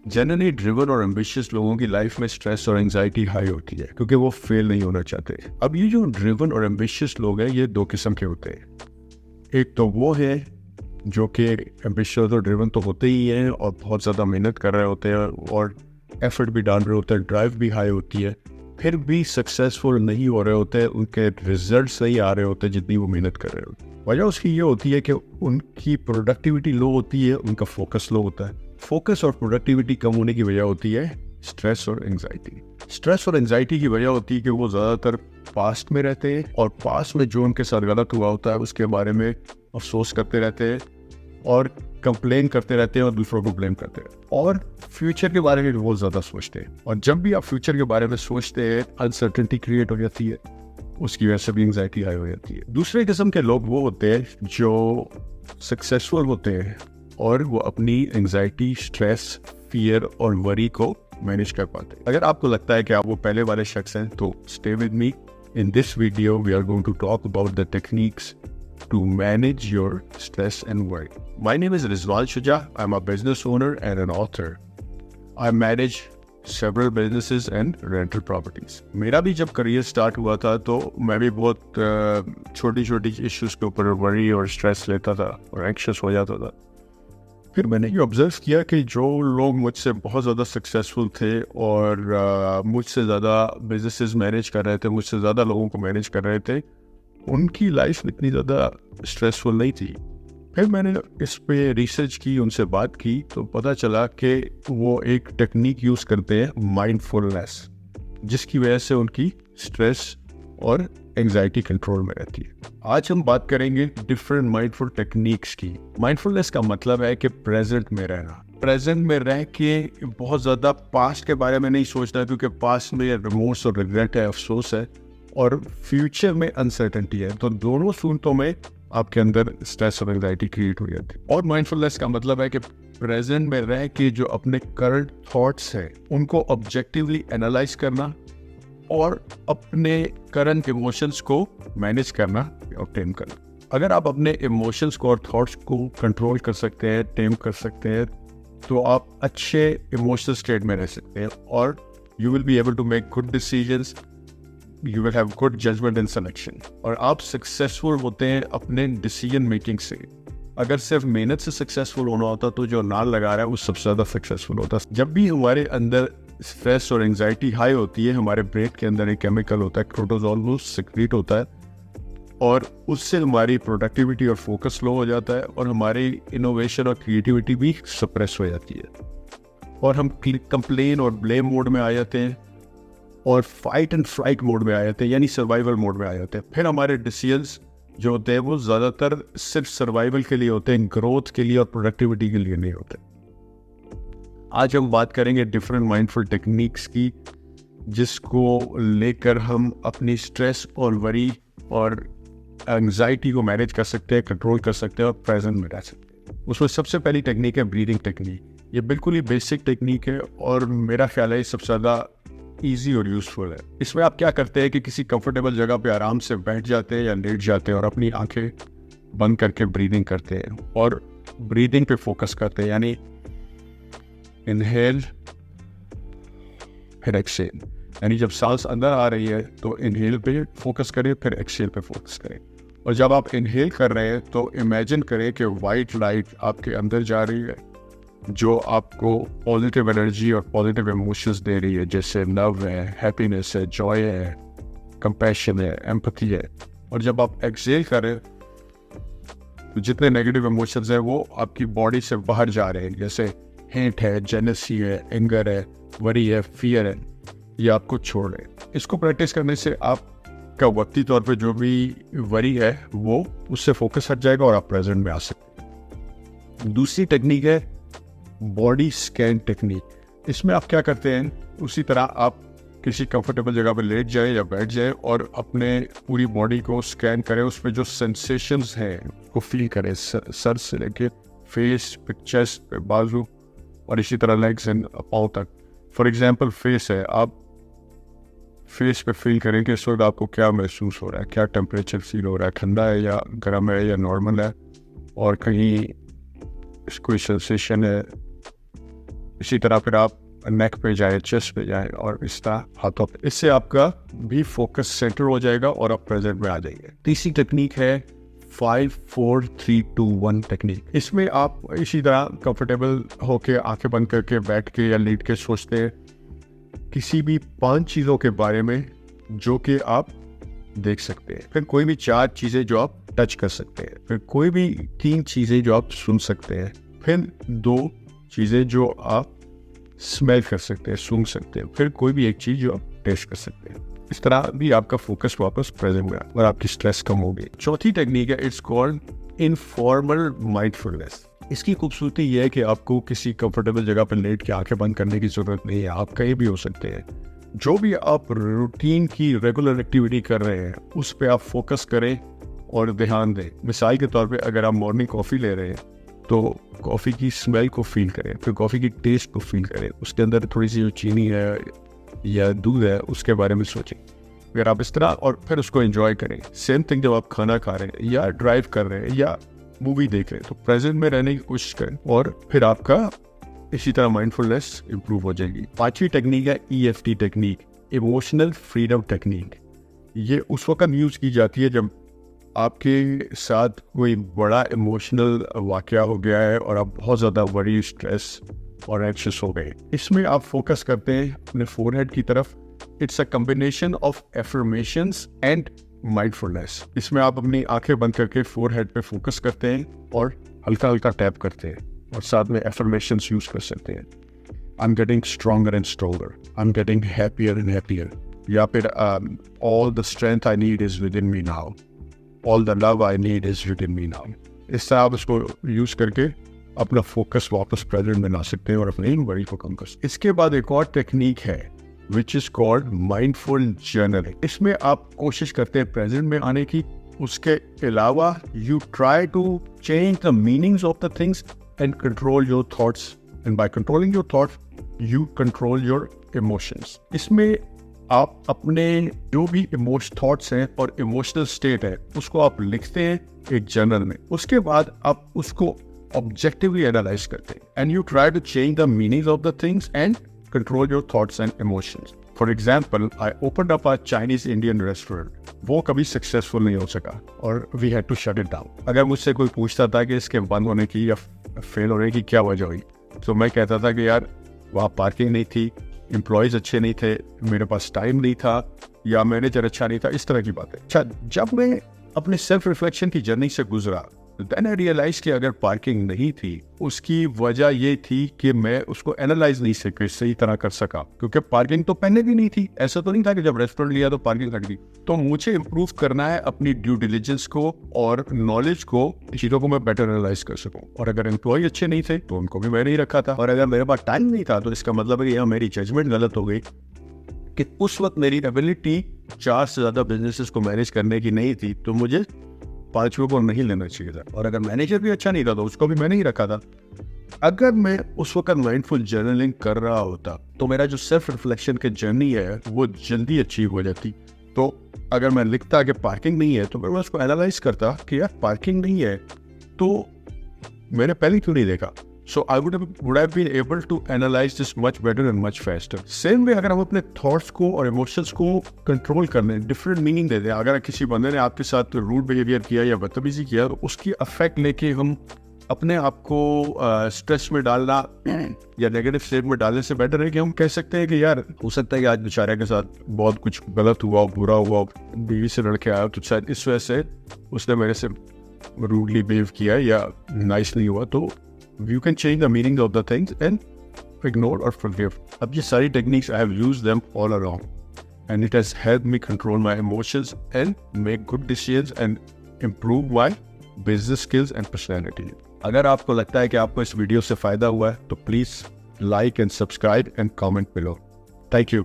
Generally driven और ambitious लोगों की लाइफ में स्ट्रेस और एंजाइटी हाई होती है क्योंकि वो फेल नहीं होना चाहते। अब ये जो ड्रिवन और एम्बिशियस लोग हैं ये दो किस्म के होते हैं। एक तो वो है जो कि एम्बिशियस और ड्रिवन तो होते ही हैं और बहुत ज़्यादा मेहनत कर रहे होते हैं और एफर्ट भी डाल रहे होते हैं, ड्राइव भी हाई होती है, फिर भी सक्सेसफुल नहीं हो रहे होते, उनके रिजल्ट नहीं आ रहे होते जितनी वो मेहनत कर रहे होते। वजह उसकी ये होती है कि उनकी प्रोडक्टिविटी लो होती है, उनका फोकस लो होता है। फोकस और प्रोडक्टिविटी कम होने की वजह होती है स्ट्रेस और एंजाइटी। स्ट्रेस और एंजाइटी की वजह होती है कि वो ज़्यादातर पास्ट में रहते हैं और पास्ट में जो उनके साथ गलत हुआ होता है उसके बारे में अफसोस करते रहते हैं और कंप्लेन करते रहते हैं और दूसरों को ब्लेम करते हैं और फ्यूचर के बारे में बहुत ज़्यादा सोचते हैं। और जब भी आप फ्यूचर के बारे में सोचते हैं अनसर्टेनिटी क्रिएट हो जाती है, उसकी वजह से भी एंजाइटी हाई हो जाती है। दूसरे किस्म के लोग वो होते हैं जो सक्सेसफुल होते हैं और वो अपनी एंजाइटी, स्ट्रेस, फियर और वरी को मैनेज कर पाते हैं। अगर आपको लगता है कि आप वो पहले वाले शख्स हैं तो stay with me. In this video we are going to talk about the techniques to manage your stress and worry. My name is Rizwan Shuja. I'm a business owner and an author. I manage several businesses and rental properties. मेरा भी जब career start हुआ था तो मैं भी बहुत छोटी छोटी इश्यूज के ऊपर वरी और स्ट्रेस लेता था और एंक्शस हो जाता था। फिर मैंने ये ऑब्जर्व किया कि जो लोग मुझसे बहुत ज़्यादा सक्सेसफुल थे और मुझसे ज़्यादा बिजनेसेस मैनेज कर रहे थे, मुझसे ज़्यादा लोगों को मैनेज कर रहे थे, उनकी लाइफ इतनी ज़्यादा स्ट्रेसफुल नहीं थी। फिर मैंने इस पे रिसर्च की, उनसे बात की तो पता चला कि वो एक टेक्निक यूज़ करते हैं माइंडफुलनेस, जिसकी वजह से उनकी स्ट्रेस और एंजाइटी कंट्रोल में रहती है। आज हम बात करेंगे डिफरेंट माइंडफुल टेक्निक्स की। माइंडफुलनेस का मतलब है कि प्रेजेंट में रहना, प्रेजेंट में रह के बहुत ज़्यादा पास्ट के बारे में नहीं सोचना क्योंकि पास्ट में रिमोर्स और रिग्रेट है, अफसोस है, और फ्यूचर में अनसर्टेनिटी है। तो दोनों सूरतों में आपके अंदर स्ट्रेस और एंजाइटी क्रिएट हो जाती है। और माइंडफुलनेस का मतलब है कि प्रेजेंट में रह के जो अपने करंट थॉट्स हैं उनको ऑब्जेक्टिवली एनालाइज करना और अपने करंट इमोशंस को मैनेज करना और टेम करना। अगर आप अपने इमोशंस को और थॉट्स को कंट्रोल कर सकते हैं, टेम कर सकते हैं, तो आप अच्छे इमोशनल स्टेट में रह सकते हैं और you will be able to make good decisions, you will have good judgment in selection। और आप सक्सेसफुल होते हैं अपने डिसीजन मेकिंग से। अगर सिर्फ मेहनत से सक्सेसफुल होना होता तो जो नाल लगा रहा है वो सबसे ज़्यादा सक्सेसफुल होता। जब भी हमारे अंदर स्ट्रेस और एंजाइटी हाई होती है, हमारे ब्रेन के अंदर एक केमिकल होता है कोर्टिसोल, वो सिक्रीट होता है और उससे हमारी प्रोडक्टिविटी और फोकस लो हो जाता है और हमारी इनोवेशन और क्रिएटिविटी भी सप्रेस हो जाती है और हम कंप्लेन और ब्लेम मोड में आ जाते हैं और फाइट एंड फ्लाइट मोड में आ जाते हैं, यानी सर्वाइवल मोड में आ जाते हैं। फिर हमारे डिसीजंस जो होते हैं वो ज़्यादातर सिर्फ सर्वाइवल के लिए होते हैं, ग्रोथ के लिए और प्रोडक्टिविटी के लिए नहीं होते। आज हम बात करेंगे डिफरेंट माइंडफुल टेक्निक्स की, जिसको लेकर हम अपनी स्ट्रेस और वरी और एंजाइटी को मैनेज कर सकते हैं, कंट्रोल कर सकते हैं और प्रेजेंट में रह सकते हैं। उसमें सबसे पहली टेक्निक है ब्रीदिंग टेक्निक। ये बिल्कुल ही बेसिक टेक्निक है और मेरा ख्याल है सबसे ज़्यादा ईजी और यूजफुल है। इसमें आप क्या करते हैं कि किसी कंफर्टेबल जगह पे आराम से बैठ जाते हैं या लेट जाते हैं और अपनी आंखें बंद करके ब्रीदिंग करते हैं और ब्रीदिंग पे फोकस करते हैं, यानी इनहेल फिर एक्सहेल। यानी जब सांस अंदर आ रही है तो इनहेल पे फोकस करें, फिर एक्सहेल पे फोकस करें। और जब आप इनहेल कर रहे हैं तो इमेजिन करें कि वाइट लाइट आपके अंदर जा रही है जो आपको पॉजिटिव एनर्जी और पॉजिटिव इमोशंस दे रही है, जैसे लव है, हैप्पीनेस है, जॉय है, कंपैशन है, एम्पैथी है। और जब आप एक्सहेल करें तो जितने नेगेटिव इमोशंस हैं वो आपकी बॉडी से बाहर जा रहे हैं, जैसे हेट है, जेलसी है, एंगर है, वरी है, फियर है, ये आपको छोड़ रहे हैं। इसको प्रैक्टिस करने से आपका वक्ती तौर पे जो भी वरी है वो उससे फोकस हट जाएगा और आप प्रेजेंट में आ सकते हैं। दूसरी टेक्निक है बॉडी स्कैन टेक्निक। इसमें आप क्या करते हैं, उसी तरह आप किसी कंफर्टेबल जगह पर लेट जाए या बैठ जाए और अपने पूरी बॉडी को स्कैन करें, उसमें जो सेंसेशंस हैं वो फील करें, सर से लेके फेस पे, चेस्ट पे, बाजू और इसी तरह लेग्स एंड पाँव तक। फॉर एग्जांपल फेस है, आप फेस पे फील करें कि इस वक्त आपको क्या महसूस हो रहा है, क्या टेम्परेचर फील हो रहा है, ठंडा है या गर्म है या नॉर्मल है, और कहीं कोई सेंसेशन है इसी तरह फिर आप नेक पे जाए, चेस्ट पे जाए और इस तरह हाथों पे। इससे आपका भी फोकस सेंटर हो जाएगा और आप प्रेजेंट में आ जाएंगे। तीसरी टेक्निक है 5 4 3 2 1 टेक्निक। इसमें आप इसी तरह कंफर्टेबल होके आंखें बंद करके बैठ के या लेट के सोचते हैं किसी भी 5 चीज़ों के बारे में जो कि आप देख सकते हैं, फिर कोई भी 4 चीज़ें जो आप टच कर सकते हैं, फिर कोई भी 3 चीज़ें जो आप सुन सकते हैं, फिर 2 चीज़ें जो आप स्मेल कर सकते हैं, सूंघ सकते हैं, फिर कोई भी एक चीज़ जो आप टेस्ट कर सकते हैं। इस तरह भी आपका फोकस वापस प्रेजेंट में और आपकी स्ट्रेस कम होगी। चौथी टेक्निक है, इट्स कॉल्ड इनफॉर्मल माइंडफुलनेस। इसकी खूबसूरती यह है कि आपको किसी कंफर्टेबल जगह पर लेट के आंखें बंद करने की जरूरत नहीं है, आप कहीं भी हो सकते हैं। जो भी आप रूटीन की रेगुलर एक्टिविटी कर रहे हैं उस पर आप फोकस करें और ध्यान दें। मिसाल के तौर पे अगर आप मॉर्निंग कॉफ़ी ले रहे हैं तो कॉफ़ी की स्मेल को फील करें, फिर कॉफ़ी की टेस्ट को फील करें, उसके अंदर थोड़ी सी जो चीनी है या दूध है उसके बारे में सोचें। अगर आप इस तरह और फिर उसको एंजॉय करें। सेम थिंग जब आप खाना खा रहे हैं या ड्राइव कर रहे हैं या मूवी देख रहे हैं तो प्रेजेंट में रहने की कोशिश करें और फिर आपका इसी तरह माइंडफुलनेस इंप्रूव हो जाएगी। 5वीं टेक्निक है EFT technique, emotional freedom technique. ये उस वक्त यूज़ की जाती है जब आपके साथ कोई बड़ा इमोशनल वाकया हो गया है और आप बहुत ज़्यादा वरी, स्ट्रेस और एंग्शियस हो गए। इसमें आप फोकस करते हैं अपने फोरहेड की तरफ। It's a combination of affirmations and mindfulness. इसमें आप अपनी आंखें बंद करके फोरहेड पे फोकस करते हैं और हल्का हल्का टैप करते हैं और साथ में एफर्मेशंस यूज कर सकते हैं। I am getting stronger and stronger, I am getting happier and happier, या फिर all the strength I need is with in me now, all the love I need is with in me now. इस तरह आप इसको use करके अपना focus वापस present में ला सकते हैं और अपने वरी को कम कर सकते हैं। इसके बाद एक और टेक्निक है which is called mindful journaling. इसमें आप कोशिश करते हैं प्रेजेंट में आने की, उसके अलावा you try to change the meanings of the things and control your thoughts, and by controlling your thoughts you control your emotions. इसमें आप अपने जो भी थॉट्स हैं और इमोशनल स्टेट है उसको आप लिखते हैं एक जर्नल में। उसके बाद आप उसको ऑब्जेक्टिवली एनालाइज करते हैं and you try to change the meanings of the things and control your thoughts and emotions. For example, I opened up a Chinese Indian restaurant. वो कभी सक्सेसफुल नहीं हो सका और we had to shut it down. अगर मुझसे कोई पूछता था कि इसके बंद होने की या फेल होने की क्या वजह हुई, तो मैं कहता था कि यार वहाँ पार्किंग नहीं थी, एम्प्लॉयज़ अच्छे नहीं थे, मेरे पास टाइम नहीं था या मैनेजर अच्छा नहीं था, इस तरह की बातें। अच्छा, जब मैं अपने सेल्फ रिफ्लेक्शन की जर्नी से गुजरा देन आई रियलाइज कि अगर पार्किंग नहीं थी उसकी वजह ये थी कि मैं उसको एनालाइज नहीं सही तरह कर सका, क्योंकि पार्किंग तो पहले भी नहीं थी। ऐसा तो नहीं था कि जब रेस्टोरेंट लिया तो पार्किंग लग गई। तो मुझे इम्प्रूव करना है अपनी ड्यू डिलिजेंस को और नॉलेज को, चीज़ों को मैं बेटर एनालाइज कर सकूं। और अगर एम्प्लॉय अच्छे नहीं थे तो उनको भी मैं नहीं रखा था, और अगर मेरे पास टाइम नहीं था तो इसका मतलब है कि यहाँ मेरी जजमेंट गलत हो गई कि उस वक्त मेरी एबिलिटी 4 से ज़्यादा बिजनेसेस को मैनेज करने की नहीं थी, तो मुझे 5 को नहीं लेना चाहिए था। और अगर मैनेजर भी अच्छा नहीं था तो उसको भी मैंने ही रखा था। अगर मैं उस वक्त माइंडफुल जर्नलिंग कर रहा होता तो मेरा जो सेल्फ रिफ्लेक्शन की जर्नी है वो जल्दी अचीव हो जाती। तो अगर मैं लिखता कि पार्किंग नहीं है तो मैं उसको एनालाइज करता कि यार पार्किंग नहीं है तो मैंने पहले क्यों नहीं देखा। So I would have been able to analyze this much better and much faster. Same way अगर हम अपने थॉट्स को और इमोशंस को कंट्रोल करने, डिफरेंट मीनिंग देते हैं। अगर किसी बंदे ने आपके साथ रूड बिहेवियर किया या बदतमीजी किया तो उसकी अफेक्ट लेके हम अपने आप को स्ट्रेस में डालना या नेगेटिव स्टेट में डालने से बेटर है कि हम कह सकते हैं कि यार हो सकता है कि आज बेचारे के साथ बहुत कुछ गलत हुआ, बुरा हुआ, बीवी से लड़के आया तो शायद इस वजह से उसने मेरे से रूडली बिहेव किया या नाइस नहीं हुआ। तो you can change the meaning of the things and ignore or forgive. अब ये सारी techniques I have used them all along and it has helped me control my emotions and make good decisions and improve my business skills and personality. अगर आपको लगता है कि आपको इस वीडियो से फायदा हुआ है तो please like and subscribe and comment below. Thank you.